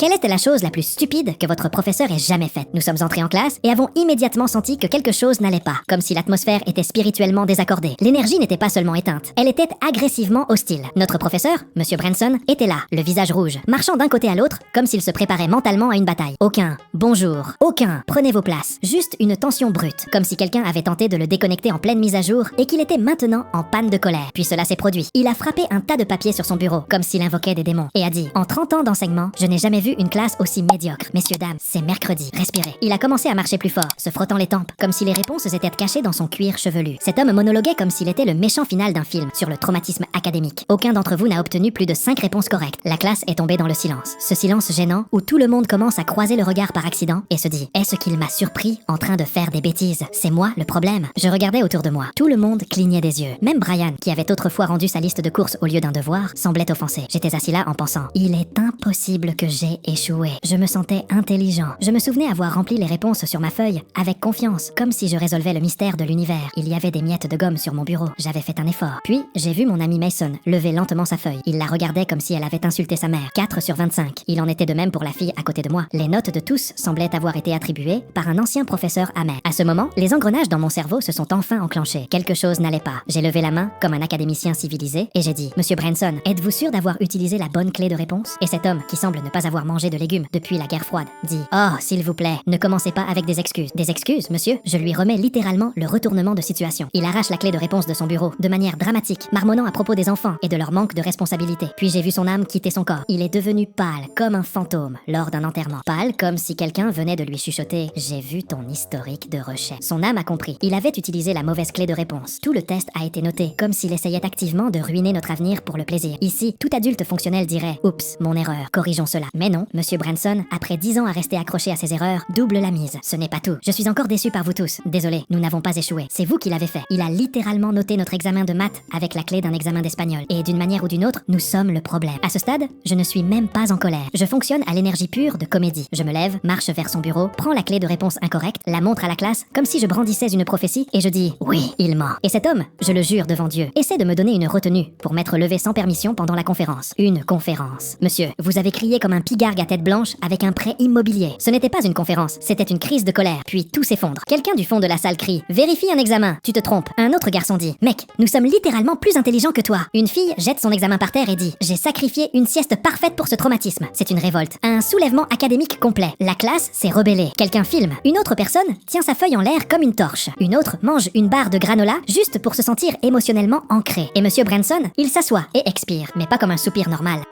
Quelle était la chose la plus stupide que votre professeur ait jamais faite? Nous sommes entrés en classe et avons immédiatement senti que quelque chose n'allait pas, comme si l'atmosphère était spirituellement désaccordée. L'énergie n'était pas seulement éteinte, elle était agressivement hostile. Notre professeur, Monsieur Branson, était là, le visage rouge, marchant d'un côté à l'autre, comme s'il se préparait mentalement à une bataille. Aucun bonjour, aucun prenez vos places, juste une tension brute, comme si quelqu'un avait tenté de le déconnecter en pleine mise à jour et qu'il était maintenant en panne de colère. Puis cela s'est produit. Il a frappé un tas de papiers sur son bureau, comme s'il invoquait des démons, et a dit: en 30 ans d'enseignement, je n'ai jamais vu une classe aussi médiocre. Messieurs, dames, c'est mercredi, respirez. Il a commencé à marcher plus fort, se frottant les tempes, comme si les réponses étaient cachées dans son cuir chevelu. Cet homme monologuait comme s'il était le méchant final d'un film sur le traumatisme académique. Aucun d'entre vous n'a obtenu plus de 5 réponses correctes. La classe est tombée dans le silence. Ce silence gênant où tout le monde commence à croiser le regard par accident et se dit: est-ce qu'il m'a surpris en train de faire des bêtises? C'est moi le problème? Je regardais autour de moi. Tout le monde clignait des yeux. Même Brian, qui avait autrefois rendu sa liste de courses au lieu d'un devoir, semblait offensé. J'étais assis là en pensant: il est impossible que j'ai échoué. Je me sentais intelligent. Je me souvenais avoir rempli les réponses sur ma feuille avec confiance, comme si je résolvais le mystère de l'univers. Il y avait des miettes de gomme sur mon bureau. J'avais fait un effort. Puis, j'ai vu mon ami Mason lever lentement sa feuille. Il la regardait comme si elle avait insulté sa mère. 4 sur 25. Il en était de même pour la fille à côté de moi. Les notes de tous semblaient avoir été attribuées par un ancien professeur amer. À ce moment, les engrenages dans mon cerveau se sont enfin enclenchés. Quelque chose n'allait pas. J'ai levé la main comme un académicien civilisé et j'ai dit: Monsieur Branson, êtes-vous sûr d'avoir utilisé la bonne clé de réponse? Et cet homme, qui semble ne pas avoir mangé de légumes depuis la guerre froide, dit: oh, s'il vous plaît, ne commencez pas avec des excuses. Des excuses, monsieur? Je lui remets littéralement le retournement de situation. Il arrache la clé de réponse de son bureau, de manière dramatique, marmonnant à propos des enfants et de leur manque de responsabilité. Puis j'ai vu son âme quitter son corps. Il est devenu pâle, comme un fantôme, lors d'un enterrement. Pâle, comme si quelqu'un venait de lui chuchoter: j'ai vu ton historique de recherche. Son âme a compris. Il avait utilisé la mauvaise clé de réponse. Tout le test a été noté, comme s'il essayait activement de ruiner notre avenir pour le plaisir. Ici, tout adulte fonctionnel dirait: oups, mon erreur, corrigeons cela. Mais non, Monsieur Branson, après 10 ans à rester accroché à ses erreurs, double la mise. Ce n'est pas tout. Je suis encore déçu par vous tous. Désolé, nous n'avons pas échoué. C'est vous qui l'avez fait. Il a littéralement noté notre examen de maths avec la clé d'un examen d'espagnol. Et d'une manière ou d'une autre, nous sommes le problème. À ce stade, je ne suis même pas en colère. Je fonctionne à l'énergie pure de comédie. Je me lève, marche vers son bureau, prends la clé de réponse incorrecte, la montre à la classe, comme si je brandissais une prophétie, et je dis: oui, il ment. Et cet homme, je le jure devant Dieu, essaie de me donner une retenue pour m'être levé sans permission pendant la conférence. Une conférence. Monsieur, vous avez crié comme un pigargue à tête blanche avec un prêt immobilier. Ce n'était pas une conférence, c'était une crise de colère, puis tout s'effondre. Quelqu'un du fond de la salle crie: vérifie un examen. Tu te trompes. Un autre garçon dit: mec, nous sommes littéralement plus intelligents que toi. Une fille jette son examen par terre et dit: j'ai sacrifié une sieste parfaite pour ce traumatisme. C'est une révolte. Un soulèvement académique complet. La classe s'est rebellée. Quelqu'un filme. Une autre personne tient sa feuille en l'air comme une torche. Une autre mange une barre de granola juste pour se sentir émotionnellement ancré. Et Monsieur Branson, il s'assoit et expire, mais pas comme un soupir normal.